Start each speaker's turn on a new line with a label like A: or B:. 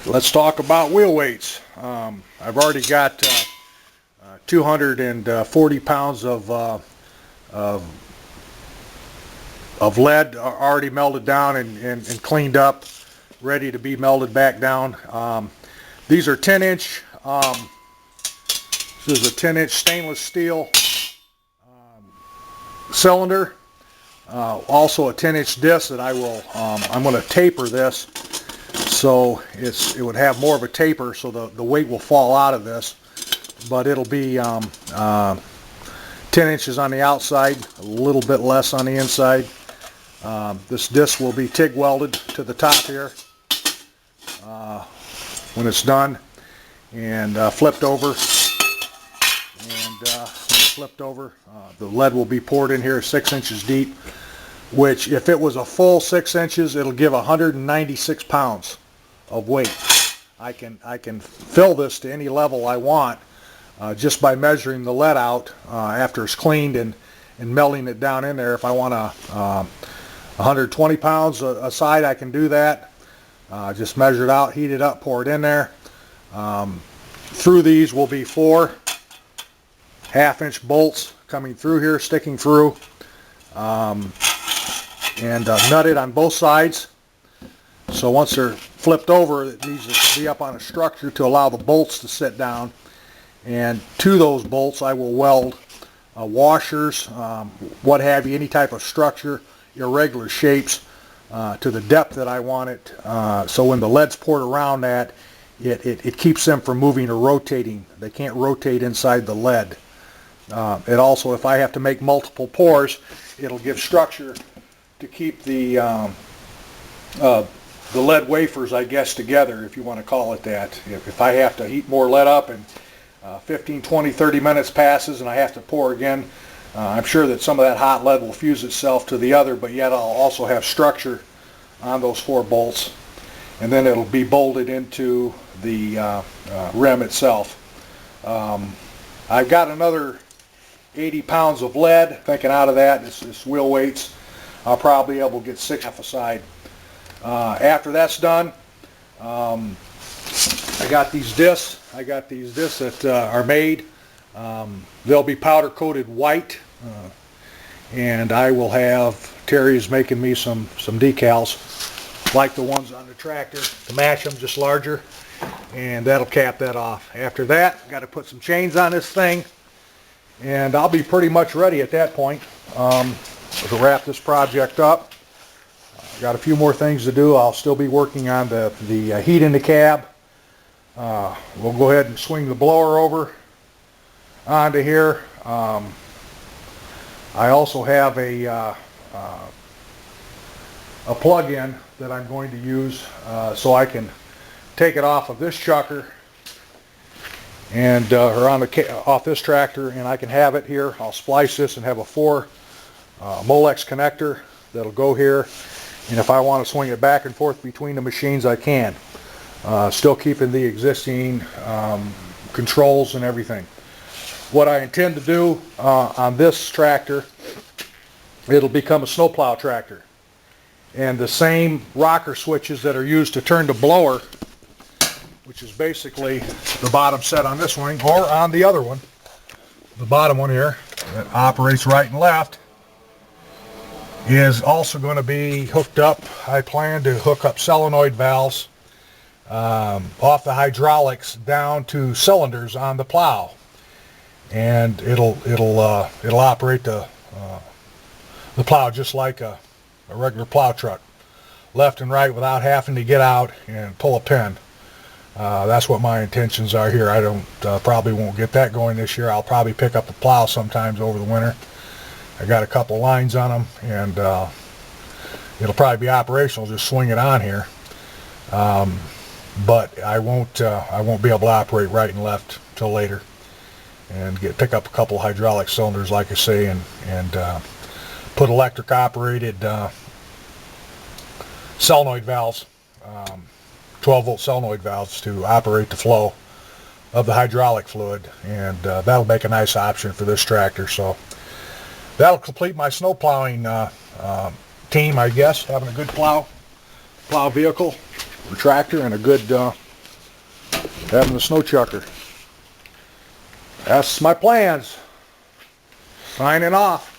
A: Let's talk about wheel weights. I've already got 240 pounds of lead already melted down and cleaned up, ready to be melted back down. These are 10-inch. This is a 10-inch stainless steel cylinder. Also a 10-inch disc that I'm going to taper this so it would have more of a taper, so the weight will fall out of this, but it'll be 10 inches on the outside, a little bit less on the inside. This disc will be TIG welded to the top here when it's done, and flipped over. And when it's flipped over, the lead will be poured in here 6 inches deep, which if it was a full 6 inches, it'll give 196 pounds of weight. I can fill this to any level I want just by measuring the lead out after it's cleaned and melting it down in there. If I want 120 pounds a side, I can do that. Just measure it out, heat it up, pour it in there. Through these will be 4 half-inch bolts coming through here, sticking through, and nutted on both sides. So once they're flipped over, it needs to be up on a structure to allow the bolts to sit down. And to those bolts I will weld washers, what have you, any type of structure, irregular shapes, to the depth that I want it, so when the lead's poured around that, it keeps them from moving or rotating. They can't rotate inside the lead. It also, if I have to make multiple pours, it'll give structure to keep the lead wafers, I guess, together, if you want to call it that. If I have to heat more lead up and 15, 20, 30 minutes passes and I have to pour again, I'm sure that some of that hot lead will fuse itself to the other, but yet I'll also have structure on those 4 bolts, and then it'll be bolted into the rim itself. I've got another 80 pounds of lead. Thinking out of that, this wheel weights, I'll probably be able to get 6 half a side. After that's done, I got these discs. That are made. They'll be powder coated white, and I will have Terry's making me some decals like the ones on the tractor to match them, just larger, and that'll cap that off. After that, got to put some chains on this thing, and I'll be pretty much ready at that point to wrap this project up. Got a few more things to do. I'll still be working on the heat in the cab. We'll go ahead and swing the blower over onto here. I also have a plug-in that I'm going to use so I can take it off of this chucker and or off this tractor, and I can have it here. I'll splice this and have a 4 Molex connector that'll go here, and if I want to swing it back and forth between the machines, I can. Still keeping the existing controls and everything. What I intend to do on this tractor, it'll become a snowplow tractor. And the same rocker switches that are used to turn the blower, which is basically the bottom set on this one, or on the other one, the bottom one here, that operates right and left, is also going to be hooked up. I plan to hook up solenoid valves off the hydraulics down to cylinders on the plow, and it'll operate the plow just like a regular plow truck, left and right, without having to get out and pull a pin. That's what my intentions are here. I probably won't get that going this year. I'll probably pick up the plow sometimes over the winter. I got a couple lines on them, and it'll probably be operational. Just swing it on here. But I won't be able to operate right and left till later, and pick up a couple hydraulic cylinders, like I say, and put electric operated solenoid valves, 12-volt solenoid valves, to operate the flow of the hydraulic fluid, and that'll make a nice option for this tractor. So that'll complete my snow plowing team, I guess. Having a good plow vehicle, or tractor, and a good having a snow chucker. That's my plans. Signing off.